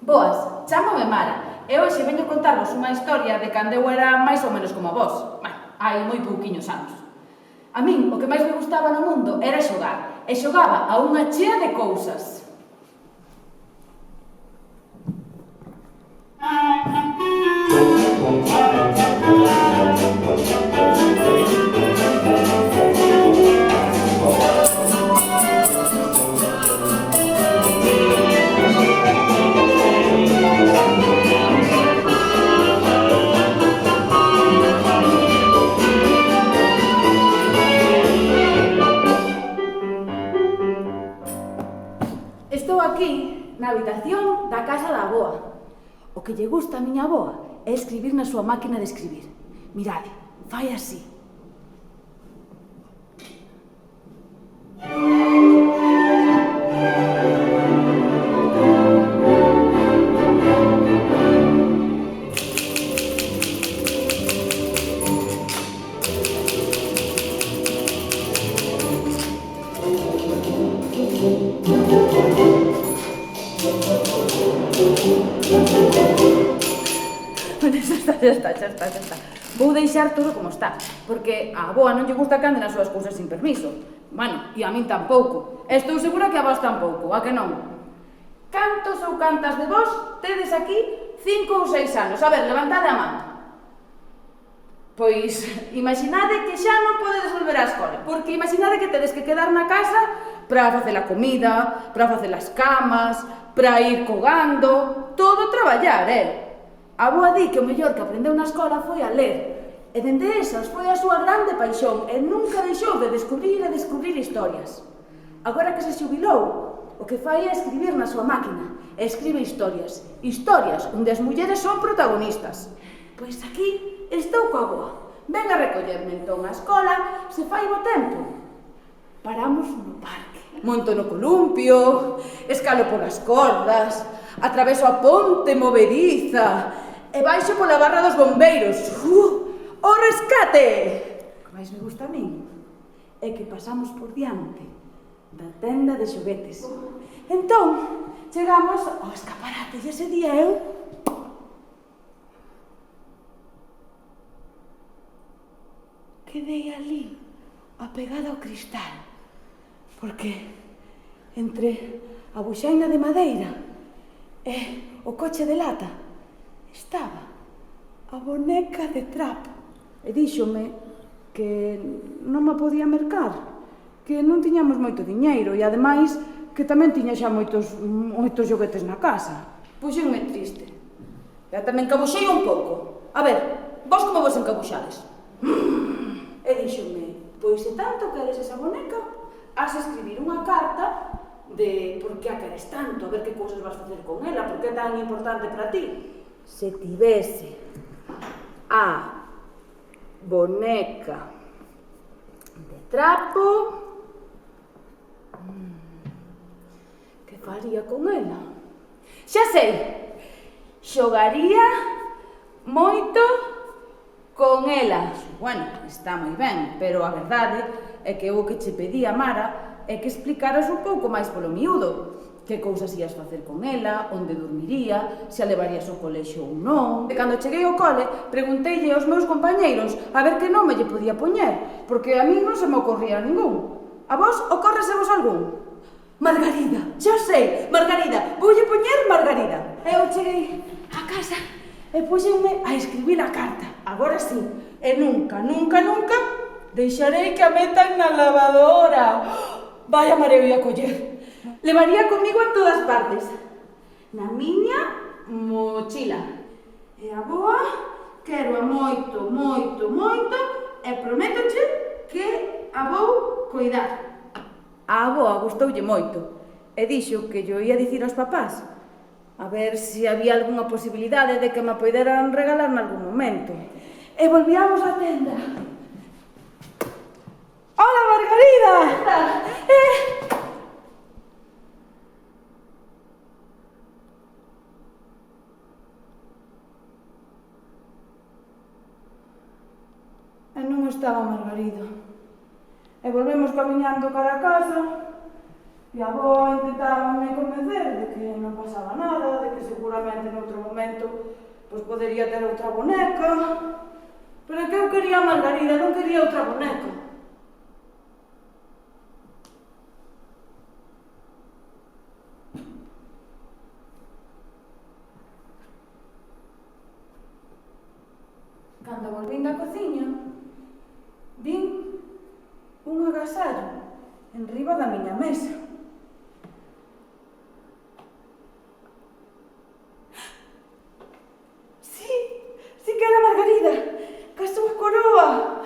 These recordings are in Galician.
Boas, chámame Mara e hoxe veño contarvos unha historia de cando eu era máis ou menos como vos. Hai moi pouquiños anos. A min o que máis me gustaba no mundo era xogar, e xogaba a unha chea de cousas. Estou aquí na habitación da casa da avoa. O que lle gusta a miña avoa é escribir na súa máquina de escribir. Mirade, fai así. Xa está. Vou deixar todo como está, porque a avoa non lle gusta que anden as súas cousas sin permiso. Bueno, e a min tampouco. Estou segura que a vos tampouco, a que non? Cantos ou cantas de vos tedes aquí 5 ou 6 anos? A ver, levantade a man. Pois, imaginade que xa non podedes volver á escola, porque imaginade que tedes que quedar na casa para facer a comida, para facer as camas, para ir cogando, todo traballar, A avoa di que o mellor que aprendeu na escola foi a ler, e dende esas foi a súa grande paixón, e nunca deixou de descubrir historias. Agora que se xubilou, o que fai é escribir na súa máquina, e escribe historias onde as mulleres son protagonistas. Pois aquí estou coa avoa. Ven a recollerme entón á escola, se fai bo tempo. Paramos no parque, monto no columpio, escalo polas cordas, atraveso a ponte movediza e baixo pola barra dos bombeiros. O rescate! O que máis me gusta a min é que pasamos por diante da tenda de xoguetes. Entón, chegamos ao escaparate e ese día eu quedei ali, apegada ao cristal, porque entre a buxaina de madeira e o coche de lata estaba a boneca de trapo. E díxome que non me podía mercar, que non tiñamos moito diñeiro e, ademais, que tamén tiña xa moitos xoguetes na casa. Puxenme triste. E tamén encabuxei un pouco. A ver, vos como vos encabuxades? E díxome, pois se tanto queres esa boneca, has de escribir unha carta de por que a queres tanto, a ver que cousas vas facer con ela, por que é tan importante para ti. Se tivese a boneca de trapo, que faría con ela? Xa sei, xogaría moito con ela. Bueno, está moi ben, pero a verdade é que o que che pedía, Mara, é que explicaras un pouco máis polo miúdo. Que cousas ías facer con ela, onde dormiría, se a levarías ao colexio ou non. E cando cheguei ao cole, pregunteille aos meus compañeiros a ver que nome lle podía poñer, porque a mí non se me ocorría ningún. A vos ocórresevos algún? Margarida, xa sei, Margarida, voulle poñer Margarida. Eu cheguei a casa e puxenme a escribir a carta. Agora sí, e nunca deixarei que a metan na lavadora. Vaya mareo ia coller. Levaría comigo a todas partes, na miña mochila. E a avoa quero a moito, e prométoche que a vou coidar. A avoa gustoulle moito e dixo que yo ia dicir aos papás a ver se había algunha posibilidade de que me poideran regalar nalgún momento. E volvíamos á tenda. Hola, Margarida! E non estaba Margarida. E volvemos camiñando cara a casa E a avó intentaba me convencer de que non pasaba nada, de que seguramente noutro momento pois podería ter outra boneca, pero é que eu quería a Margarida, non quería outra boneca. Cando volvín da cociña, vin un agasallo enriba da miña mesa. Sí que era Margarida, ca súa coroa.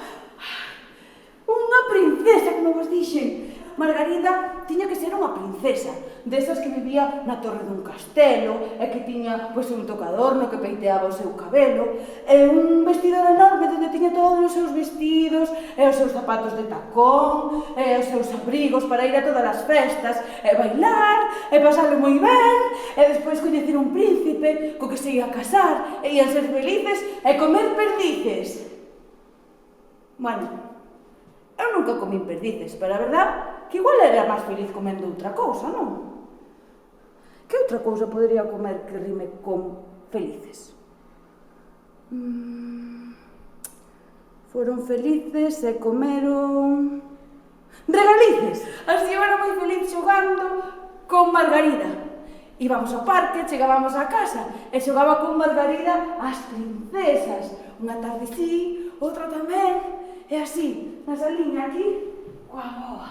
Unha princesa, como vos dixen. Margarida tiña que ser unha princesa, desas que vivía na torre dun castelo, e que tiña, pois, un tocador no que peiteaba o seu cabelo, e un vestido enorme onde tiña todos os seus vestidos, e os seus zapatos de tacón, e os seus abrigos para ir a todas as festas, e bailar, e pasarlo moi ben, e despois coñecer un príncipe co que se ia casar, e ian ser felices e comer perdices. Bueno, eu nunca comín perdices, pero a verdad que igual era máis feliz comendo outra cousa, non? Que outra cousa podería comer que rime con felices? Foron felices e comeron regalices. Así eu era moi feliz xogando con Margarida. Íbamos ao parque, chegábamos a casa e xogaba con Margarida ás princesas. Unha tarde sí, outra tamén, e así, na saliña aquí, coa boa.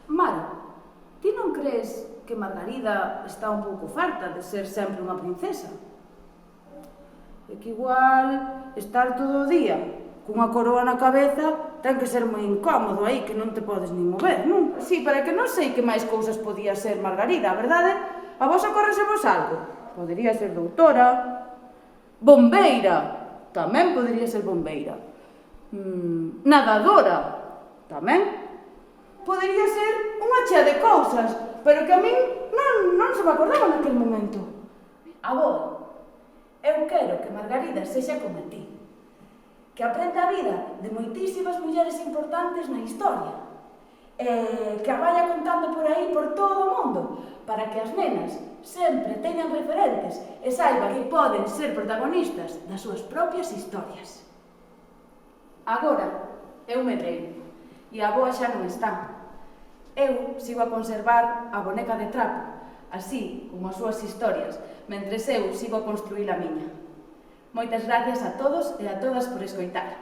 Maro, ti non crees que Margarida está un pouco farta de ser sempre unha princesa? É que igual estar todo o día cunha coroa na cabeza ten que ser moi incómodo aí, que non te podes nin mover, non? Si, para que non sei que máis cousas podía ser Margarida, a verdade? A vos ocorresevos algo? Podería ser doutora, bombeira, tamén podería ser bombeira, nadadora, tamén. Podería ser unha chea de cousas, pero que a min non se me acordaba naquele momento. Avó, eu quero que Margarida sexa como ti, que aprenda a vida de moitísimas mulleres importantes na historia, que a vaya contando por aí por todo o mundo, para que as nenas sempre teñan referentes e saiban que poden ser protagonistas das súas propias historias. Agora, eu medrei, e a avoa xa non está. Eu sigo a conservar a boneca de trapo, así como as súas historias, mentres eu sigo a construir a miña. Moitas gracias a todos e a todas por escoitar.